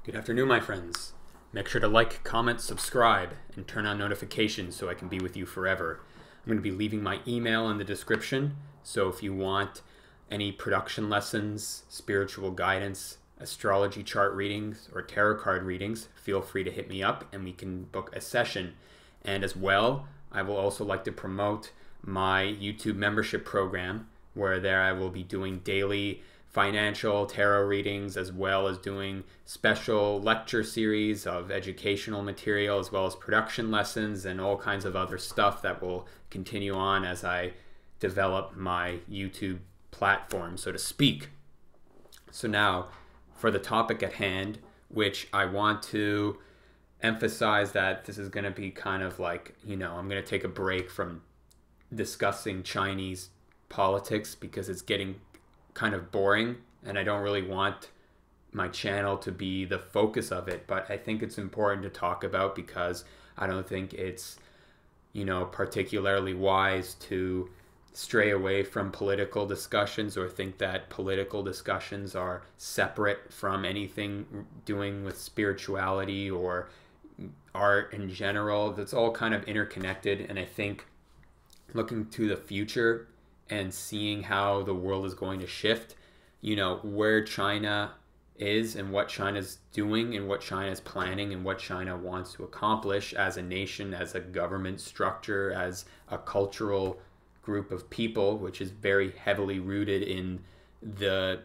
Good afternoon, my friends. Make sure to like, comment, subscribe, and turn on notifications so I can be with you forever. I'm going to be leaving my email in the description, so if you want any production lessons, spiritual guidance, astrology chart readings, or tarot card readings, feel free to hit me up and we can book a session. And as well, I will also like to promote my YouTube membership program, where there I will be doing daily financial tarot readings, as well as doing special lecture series of educational material, as well as production lessons and all kinds of other stuff that will continue on as I develop my YouTube platform, so to speak. So now for the topic at hand, which I want to emphasize that this is going to be kind of like, I'm going to take a break from discussing Chinese politics because it's getting kind of boring and I don't really want my channel to be the focus of it, but I think it's important to talk about because I don't think it's particularly wise to stray away from political discussions or think that political discussions are separate from anything doing with spirituality or art in general. That's all kind of interconnected, and I think looking to the future and seeing how the world is going to shift, where China is and what China's doing and what China's planning and what China wants to accomplish as a nation, as a government structure, as a cultural group of people, which is very heavily rooted in the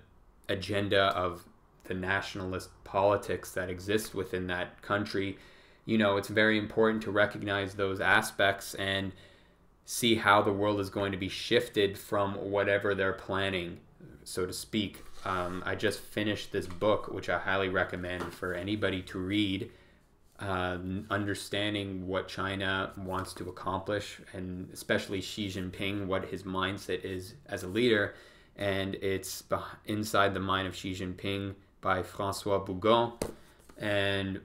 agenda of the nationalist politics that exist within that country. It's very important to recognize those aspects and see how the world is going to be shifted from whatever they're planning, so to speak. I just finished this book, which I highly recommend for anybody to read, understanding what China wants to accomplish, and especially Xi Jinping, what his mindset is as a leader. And it's Inside the Mind of Xi Jinping by François Bougon. And,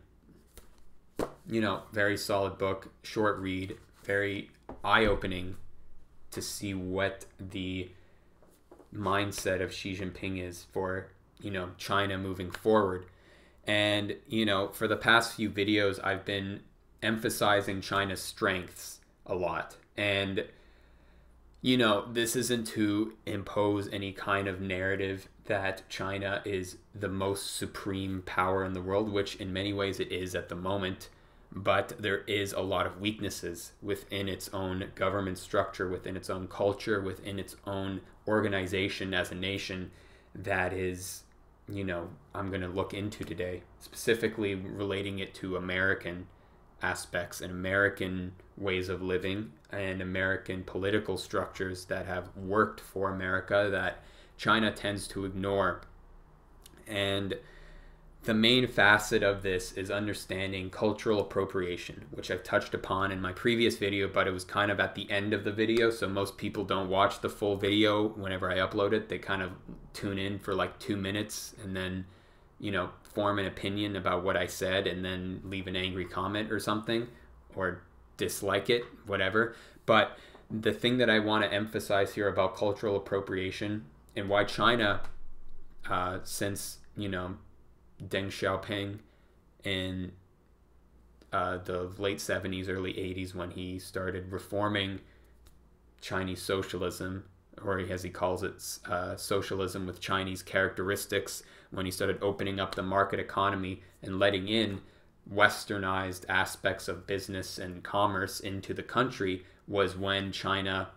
very solid book, short read, very eye-opening to see what the mindset of Xi Jinping is for, China moving forward. And, for the past few videos, I've been emphasizing China's strengths a lot. And, this isn't to impose any kind of narrative that China is the most supreme power in the world, which in many ways it is at the moment. But there is a lot of weaknesses within its own government structure, within its own culture, within its own organization as a nation that is, I'm going to look into today, specifically relating it to American aspects and American ways of living and American political structures that have worked for America that China tends to ignore. And the main facet of this is understanding cultural appropriation, which I've touched upon in my previous video, but it was kind of at the end of the video, so most people don't watch the full video whenever I upload it. They kind of tune in for like 2 minutes and then, form an opinion about what I said and then leave an angry comment or something, or dislike it, whatever. But the thing that I want to emphasize here about cultural appropriation and why China, since, Deng Xiaoping in the late 70s, early 80s, when he started reforming Chinese socialism, or as he calls it, socialism with Chinese characteristics, when he started opening up the market economy and letting in westernized aspects of business and commerce into the country, was when China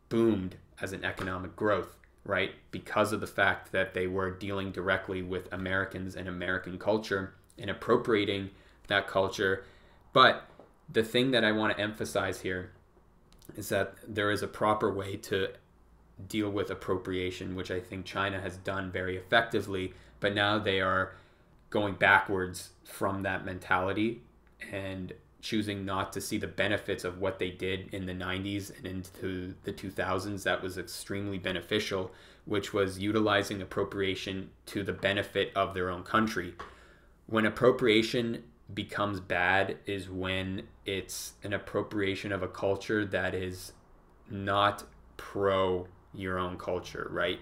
boomed as an economic growth. Right? Because of the fact that they were dealing directly with Americans and American culture and appropriating that culture. But the thing that I want to emphasize here is that there is a proper way to deal with appropriation, which I think China has done very effectively, but now they are going backwards from that mentality and choosing not to see the benefits of what they did in the 90s and into the 2000s that was extremely beneficial, which was utilizing appropriation to the benefit of their own country. When appropriation becomes bad is when it's an appropriation of a culture that is not pro your own culture, right?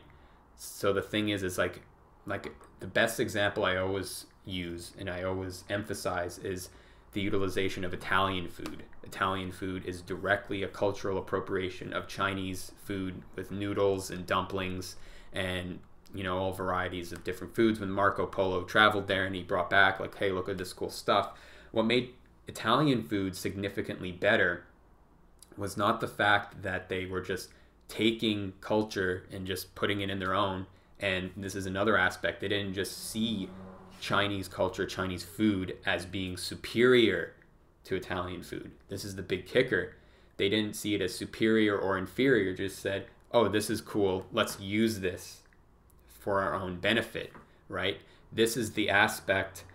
So the thing is like the best example I always use and I always emphasize is the utilization of Italian food. Italian food is directly a cultural appropriation of Chinese food with noodles and dumplings and, you know, all varieties of different foods. When Marco Polo traveled there and he brought back, like, hey, look at this cool stuff. What made Italian food significantly better was not the fact that they were just taking culture and just putting it in their own. And this is another aspect. They didn't just see Chinese culture, Chinese food as being superior to Italian food. This is the big kicker. They didn't see it as superior or inferior, just said, oh, this is cool. Let's use this for our own benefit, right? This is the aspect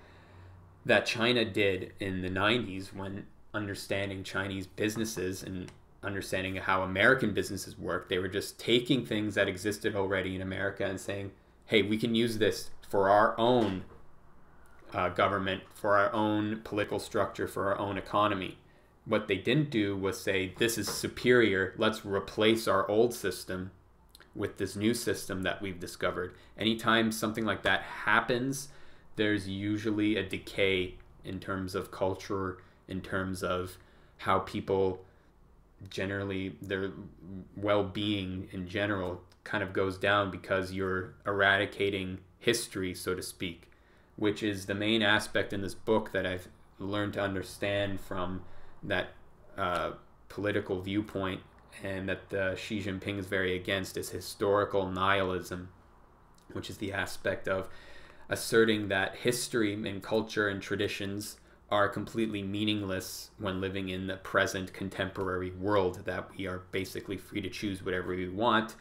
that China did in the 90s when understanding Chinese businesses and understanding how American businesses work. They were just taking things that existed already in America and saying, hey, we can use this for our own government, for our own political structure, for our own economy. What they didn't do was say, this is superior, let's replace our old system with this new system that we've discovered. Anytime something like that happens, there's usually a decay in terms of culture, in terms of how people generally, their well-being in general kind of goes down because you're eradicating history, so to speak, which is the main aspect in this book that I've learned to understand from that political viewpoint, and that Xi Jinping is very against, is historical nihilism, which is the aspect of asserting that history and culture and traditions are completely meaningless when living in the present contemporary world, that we are basically free to choose whatever we want,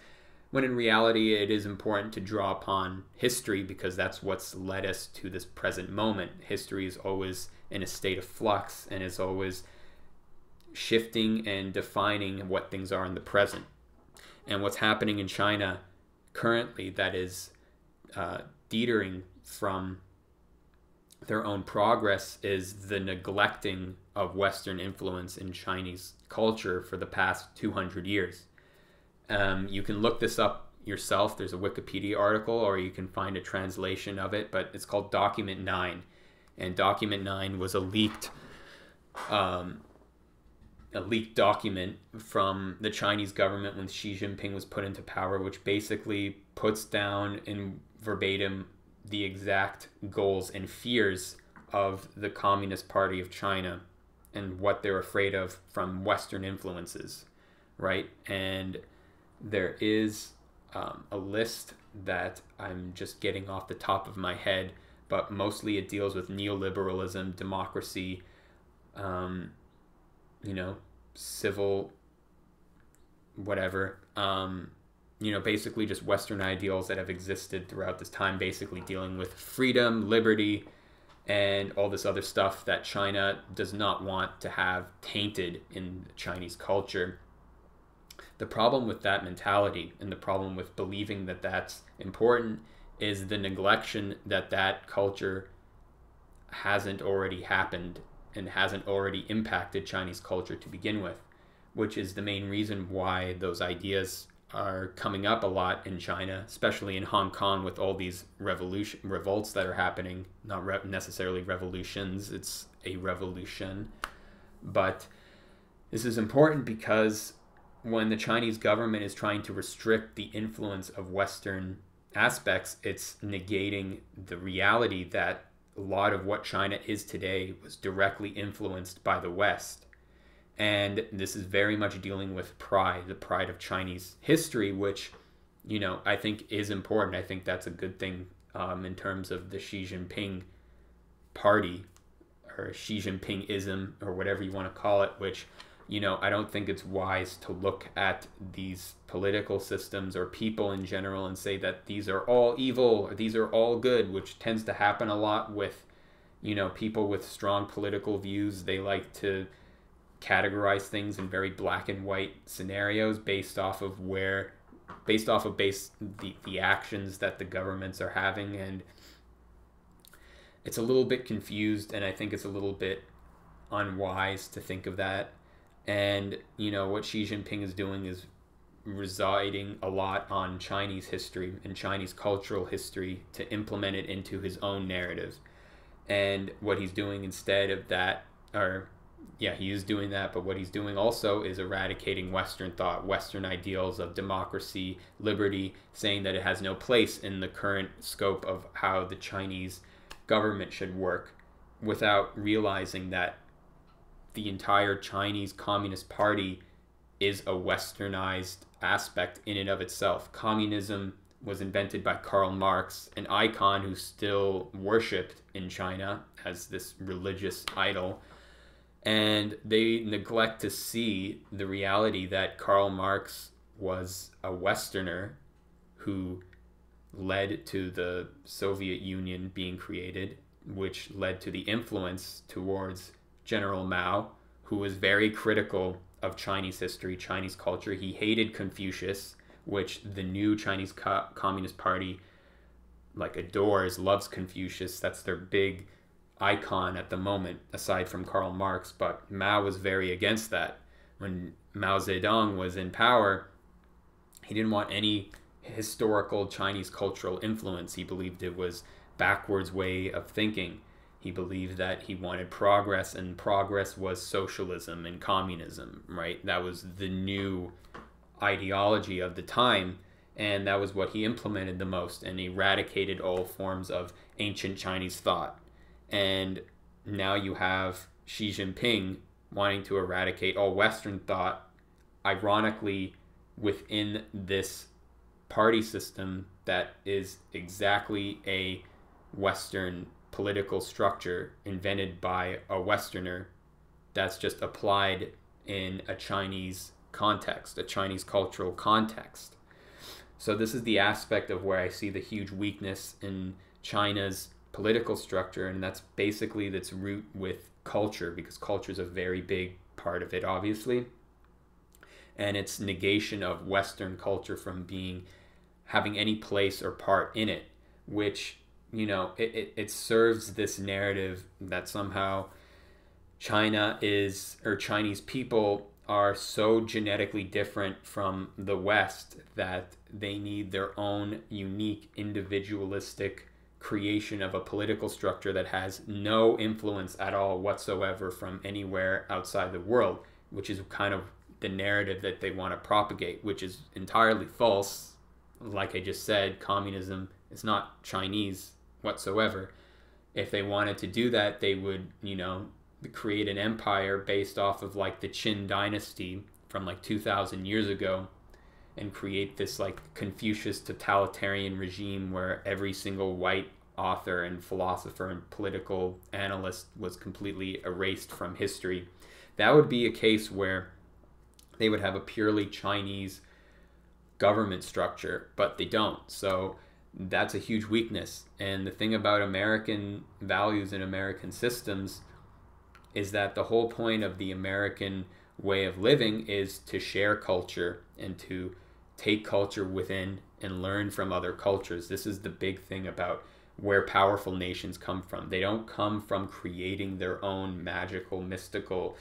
when in reality it is important to draw upon history because that's what's led us to this present moment. History is always in a state of flux and is always shifting and defining what things are in the present. And what's happening in China currently that is detering from their own progress is the neglecting of Western influence in Chinese culture for the past 200 years. You can look this up yourself. There's a Wikipedia article, or you can find a translation of it, but it's called Document 9. And Document 9 was a leaked document from the Chinese government when Xi Jinping was put into power, which basically puts down in verbatim the exact goals and fears of the Communist Party of China and what they're afraid of from Western influences, right? And there is a list that I'm just getting off the top of my head, but mostly it deals with neoliberalism, democracy, civil, whatever, basically just Western ideals that have existed throughout this time, basically dealing with freedom, liberty, and all this other stuff that China does not want to have tainted in Chinese culture. The problem with that mentality and the problem with believing that that's important is the neglection that that culture hasn't already happened and hasn't already impacted Chinese culture to begin with, which is the main reason why those ideas are coming up a lot in China, especially in Hong Kong with all these revolts that are happening. Not necessarily revolutions, it's a revolution. But this is important because when the Chinese government is trying to restrict the influence of Western aspects, it's negating the reality that a lot of what China is today was directly influenced by the West. And this is very much dealing with pride, the pride of Chinese history, which, I think is important. I think that's a good thing in terms of the Xi Jinping party, or Xi Jinpingism, or whatever you want to call it, which, I don't think it's wise to look at these political systems or people in general and say that these are all evil or these are all good, which tends to happen a lot with, people with strong political views. They like to categorize things in very black and white scenarios based off of the actions that the governments are having. And it's a little bit confused, and I think it's a little bit unwise to think of that. And, what Xi Jinping is doing is residing a lot on Chinese history and Chinese cultural history to implement it into his own narrative. And what he's doing instead of that, or yeah, he is doing that, but what he's doing also is eradicating Western thought, Western ideals of democracy, liberty, saying that it has no place in the current scope of how the Chinese government should work, without realizing that the entire Chinese Communist Party is a westernized aspect in and of itself. Communism was invented by Karl Marx, an icon who's still worshipped in China as this religious idol. And they neglect to see the reality that Karl Marx was a Westerner who led to the Soviet Union being created, which led to the influence towards General Mao, who was very critical of Chinese history, Chinese culture. He hated Confucius, which the new Chinese Communist Party like adores, loves Confucius. That's their big icon at the moment, aside from Karl Marx. But Mao was very against that. When Mao Zedong was in power, he didn't want any historical Chinese cultural influence. He believed it was backwards way of thinking. He believed that he wanted progress, and progress was socialism and communism, right? That was the new ideology of the time, and that was what he implemented the most, and eradicated all forms of ancient Chinese thought. And now you have Xi Jinping wanting to eradicate all Western thought, ironically within this party system that is exactly a Western political structure invented by a Westerner that's just applied in a Chinese context, a Chinese cultural context. So this is the aspect of where I see the huge weakness in China's political structure, and that's basically its root with culture, because culture is a very big part of it, obviously, and its negation of Western culture from having any place or part in it, which, you know, it serves this narrative that somehow China is, or Chinese people are so genetically different from the West that they need their own unique individualistic creation of a political structure that has no influence at all whatsoever from anywhere outside the world, which is kind of the narrative that they want to propagate, which is entirely false. Like I just said, communism is not Chinese whatsoever. If they wanted to do that, they would, you know, create an empire based off of like the Qin dynasty from like 2,000 years ago, and create this like Confucius totalitarian regime where every single white author and philosopher and political analyst was completely erased from history. That would be a case where they would have a purely Chinese government structure, but they don't. So that's a huge weakness. And the thing about American values and American systems is that the whole point of the American way of living is to share culture and to take culture within and learn from other cultures. This is the big thing about where powerful nations come from. They don't come from creating their own magical, mystical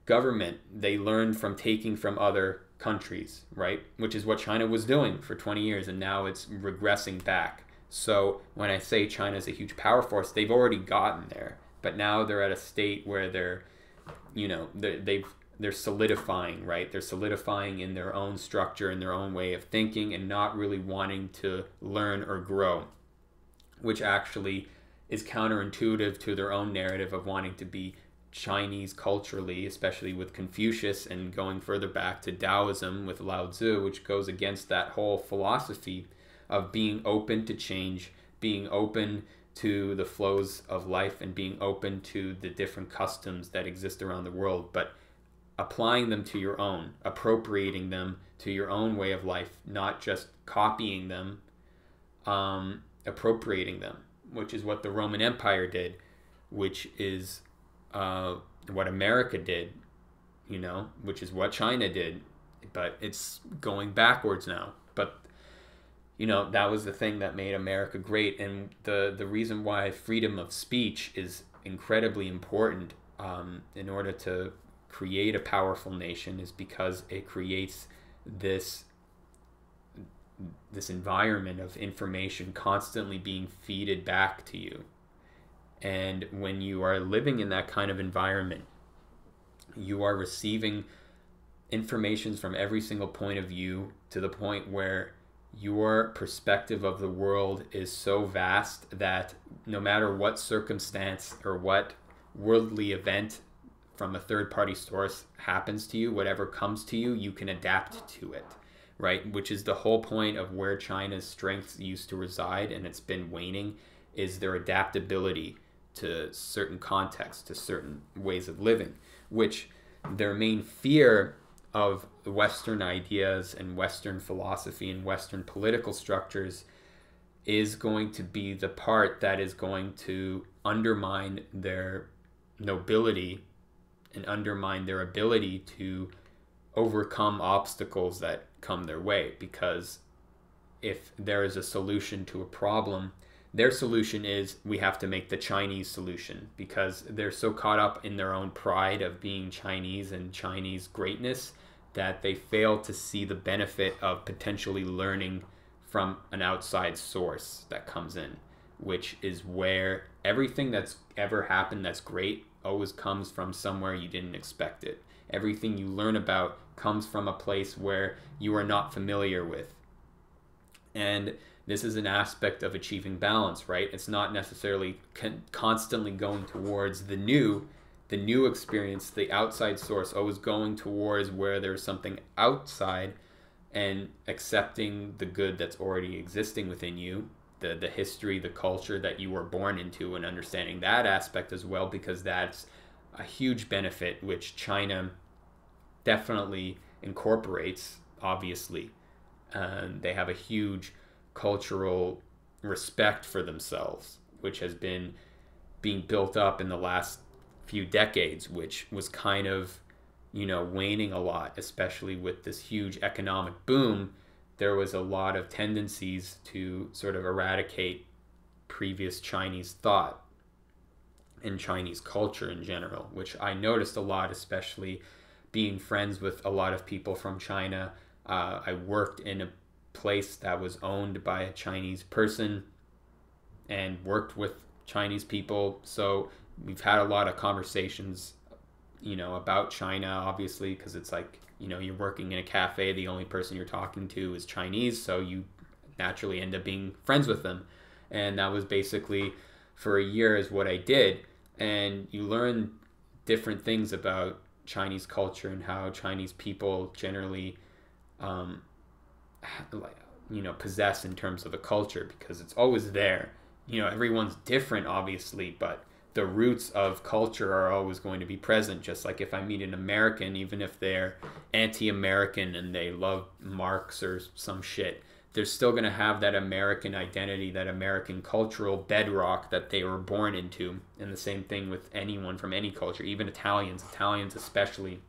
government. They learn from taking from other countries, right? Which is what China was doing for 20 years, and now it's regressing back. So when I say China is a huge power force, they've already gotten there. But now they're at a state where they're, you know, they're solidifying, right? They're solidifying in their own structure, in their own way of thinking, and not really wanting to learn or grow, which actually is counterintuitive to their own narrative of wanting to be Chinese culturally, especially with Confucius, and going further back to Taoism with Lao Tzu, which goes against that whole philosophy of being open to change, being open to the flows of life, and being open to the different customs that exist around the world, but applying them to your own, appropriating them to your own way of life, not just copying them, appropriating them, which is what the Roman Empire did, which is what America did, you know, which is what China did, but it's going backwards now. But you know, that was the thing that made America great, and the reason why freedom of speech is incredibly important in order to create a powerful nation is because it creates this environment of information constantly being feeded back to you. And when you are living in that kind of environment, you are receiving information from every single point of view to the point where your perspective of the world is so vast that no matter what circumstance or what worldly event from a third-party source happens to you, whatever comes to you, you can adapt to it, right? Which is the whole point of where China's strengths used to reside, and it's been waning, is their adaptability to certain contexts, to certain ways of living, which their main fear of Western ideas and Western philosophy and Western political structures is going to be the part that is going to undermine their nobility and undermine their ability to overcome obstacles that come their way. Because if there is a solution to a problem, their solution is we have to make the Chinese solution, because they're so caught up in their own pride of being Chinese and Chinese greatness that they fail to see the benefit of potentially learning from an outside source that comes in, which is where everything that's ever happened that's great always comes from somewhere you didn't expect it. Everything you learn about comes from a place where you are not familiar with. And this is an aspect of achieving balance, right? It's not necessarily constantly going towards the new experience, the outside source, always going towards where there's something outside and accepting the good that's already existing within you, the history, the culture that you were born into, and understanding that aspect as well, because that's a huge benefit which China definitely incorporates, obviously. They have a huge cultural respect for themselves, which has been being built up in the last few decades, which was kind of, waning a lot, especially with this huge economic boom. There was a lot of tendencies to sort of eradicate previous Chinese thought and Chinese culture in general, which I noticed a lot, especially being friends with a lot of people from China. I worked in a place that was owned by a Chinese person and worked with Chinese people. So we've had a lot of conversations, about China, obviously, because it's like, you're working in a cafe, the only person you're talking to is Chinese, so you naturally end up being friends with them. And that was basically for a year is what I did. And you learn different things about Chinese culture and how Chinese people generally possess in terms of a culture, because it's always there. Everyone's different, obviously, but the roots of culture are always going to be present. Just like if I meet an American, even if they're anti-American and they love Marx or some shit, they're still going to have that American identity, that American cultural bedrock that they were born into. And the same thing with anyone from any culture, even Italians especially.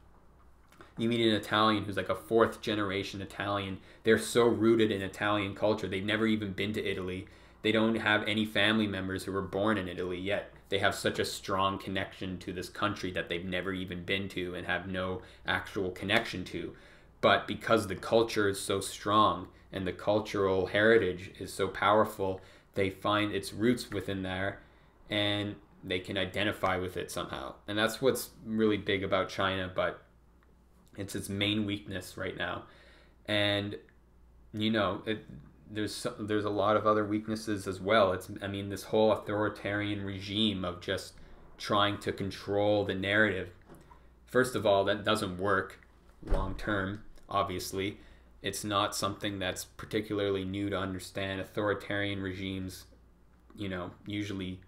You meet an Italian who's like a fourth generation Italian. They're so rooted in Italian culture. They've never even been to Italy. They don't have any family members who were born in Italy yet. They have such a strong connection to this country that they've never even been to and have no actual connection to. But because the culture is so strong and the cultural heritage is so powerful, they find its roots within there and they can identify with it somehow. And that's what's really big about China, but it's its main weakness right now. And, there's a lot of other weaknesses as well. This whole authoritarian regime of just trying to control the narrative. First of all, that doesn't work long term, obviously. It's not something that's particularly new to understand. Authoritarian regimes, usually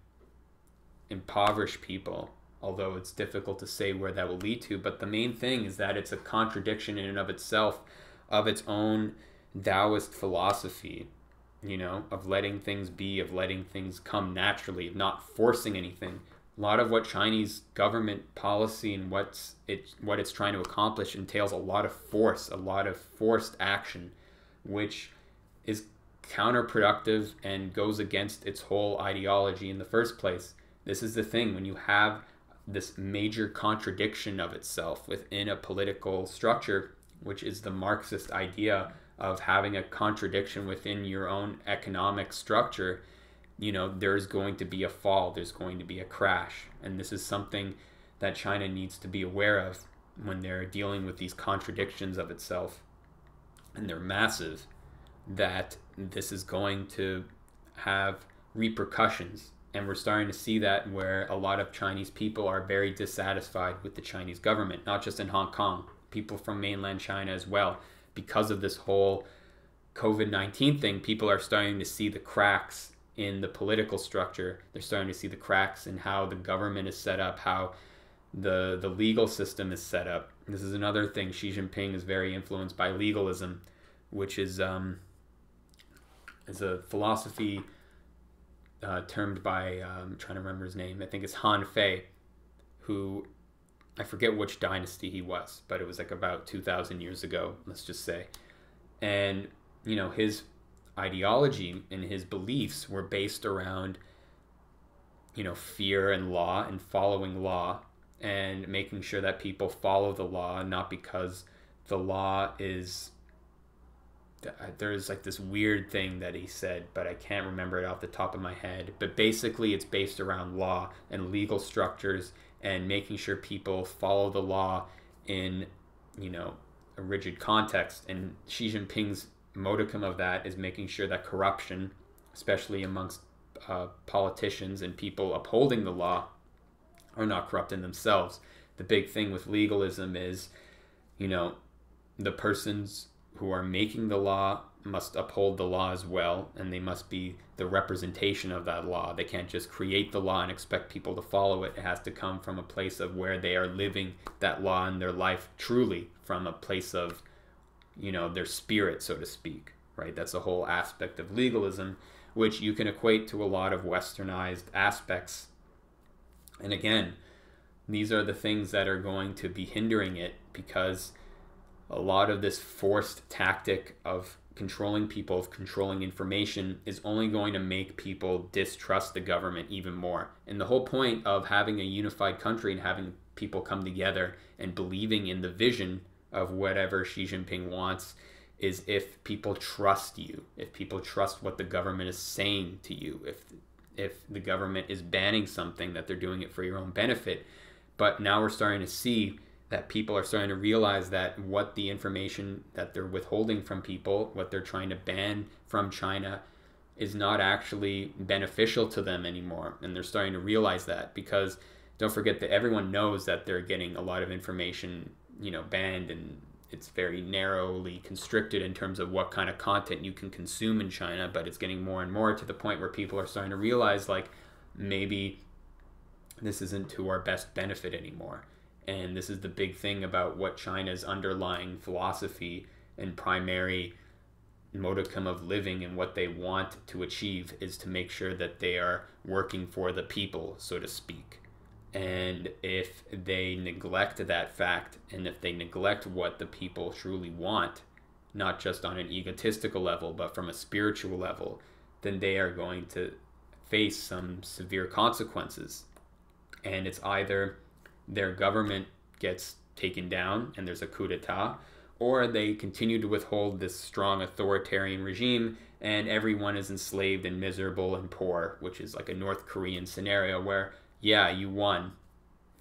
impoverish people, although it's difficult to say where that will lead to. But the main thing is that it's a contradiction in and of itself of its own Taoist philosophy, of letting things be, of letting things come naturally, of not forcing anything. A lot of what Chinese government policy and what it's trying to accomplish entails a lot of force, a lot of forced action, which is counterproductive and goes against its whole ideology in the first place. This is the thing, when you have this major contradiction of itself within a political structure, which is the Marxist idea of having a contradiction within your own economic structure, you know, there's going to be a fall, there's going to be a crash. And this is something that China needs to be aware of when they're dealing with these contradictions of itself. And they're massive, that this is going to have repercussions. And we're starting to see that, where a lot of Chinese people are very dissatisfied with the Chinese government, not just in Hong Kong, people from mainland China as well. Because of this whole COVID-19 thing, people are starting to see the cracks in the political structure. They're starting to see the cracks in how the government is set up, how the legal system is set up. This is another thing. Xi Jinping is very influenced by legalism, which is a philosophy termed by, I'm trying to remember his name, I think it's Han Fei, who, I forget which dynasty he was, but it was like about 2,000 years ago, let's just say. And, you know, his ideology and his beliefs were based around, you know, fear and law and following law and making sure that people follow the law, not because the law is, there's like this weird thing that he said, but I can't remember it off the top of my head. But basically it's based around law and legal structures and making sure people follow the law in, you know, a rigid context. And Xi Jinping's modicum of that is making sure that corruption, especially amongst politicians and people upholding the law, are not corrupt in themselves. The big thing with legalism is, you know, the persons who are making the law must uphold the law as well, and they must be the representation of that law. They can't just create the law and expect people to follow it. It has to come from a place of where they are living that law in their life truly, from a place of, you know, their spirit, so to speak, right? That's a whole aspect of legalism, which you can equate to a lot of westernized aspects. And again, these are the things that are going to be hindering it, because a lot of this forced tactic of controlling people, of controlling information, is only going to make people distrust the government even more. And the whole point of having a unified country and having people come together and believing in the vision of whatever Xi Jinping wants is if people trust you, if people trust what the government is saying to you, if the government is banning something, that they're doing it for your own benefit. But now we're starting to see that people are starting to realize that what the information that they're withholding from people, what they're trying to ban from China, is not actually beneficial to them anymore. And they're starting to realize that, because don't forget that everyone knows that they're getting a lot of information, you know, banned, and it's very narrowly constricted in terms of what kind of content you can consume in China. But it's getting more and more to the point where people are starting to realize, like, maybe this isn't to our best benefit anymore. And this is the big thing about what China's underlying philosophy and primary modicum of living and what they want to achieve is to make sure that they are working for the people, so to speak. And if they neglect that fact, and if they neglect what the people truly want, not just on an egotistical level, but from a spiritual level, then they are going to face some severe consequences. And it's either their government gets taken down and there's a coup d'etat, or they continue to withhold this strong authoritarian regime and everyone is enslaved and miserable and poor, which is like a North Korean scenario where, yeah, you won,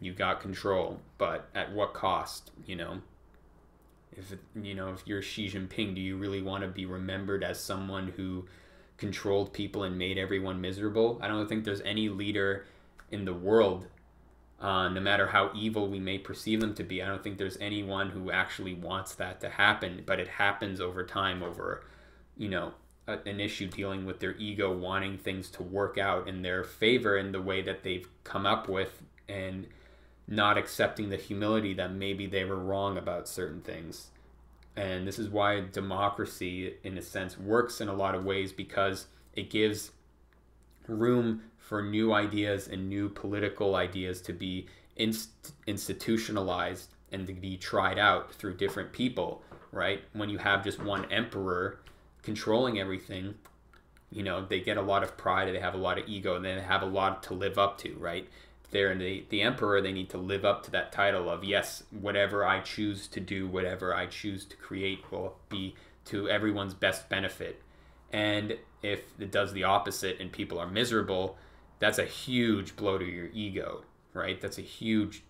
you got control, but at what cost? You know, if you're Xi Jinping, do you really want to be remembered as someone who controlled people and made everyone miserable? I don't think there's any leader in the world, no matter how evil we may perceive them to be, I don't think there's anyone who actually wants that to happen. But it happens over time, over, you know, an issue dealing with their ego, wanting things to work out in their favor in the way that they've come up with, and not accepting the humility that maybe they were wrong about certain things. And this is why democracy, in a sense, works in a lot of ways, because it gives room for new ideas and new political ideas to be institutionalized and to be tried out through different people, right? When you have just one emperor controlling everything, you know, they get a lot of pride, they have a lot of ego, and they have a lot to live up to, right? They're the emperor, they need to live up to that title of, yes, whatever I choose to do, whatever I choose to create will be to everyone's best benefit. And if it does the opposite and people are miserable, that's a huge blow to your ego, right? That's a huge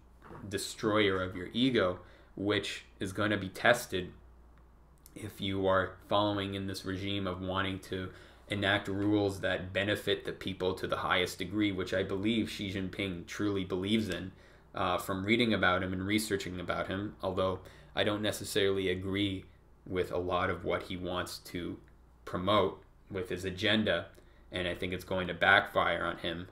destroyer of your ego, which is going to be tested if you are following in this regime of wanting to enact rules that benefit the people to the highest degree, which I believe Xi Jinping truly believes in, from reading about him and researching about him, although I don't necessarily agree with a lot of what he wants to promote with his agenda, and I think it's going to backfire on him.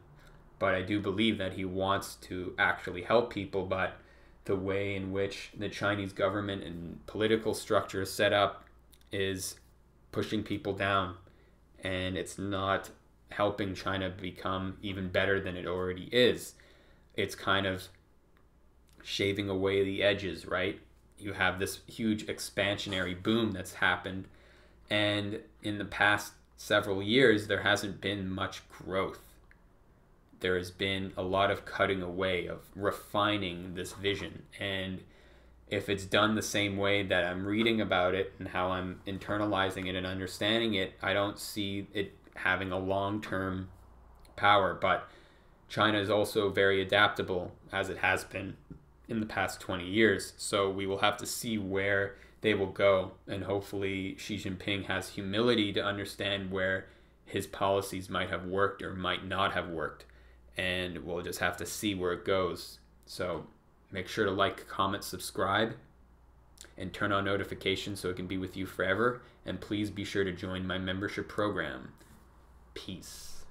But I do believe that he wants to actually help people, but the way in which the Chinese government and political structure is set up is pushing people down, and it's not helping China become even better than it already is. It's kind of shaving away the edges, right? You have this huge expansionary boom that's happened, and in the past several years there hasn't been much growth. There has been a lot of cutting away, of refining this vision, and if it's done the same way that I'm reading about it and how I'm internalizing it and understanding it, I don't see it having a long-term power. But China is also very adaptable, as it has been in the past 20 years. So we will have to see where they will go. And hopefully Xi Jinping has humility to understand where his policies might have worked or might not have worked. And we'll just have to see where it goes. So make sure to like, comment, subscribe, and turn on notifications so it can be with you forever. And please be sure to join my membership program. Peace.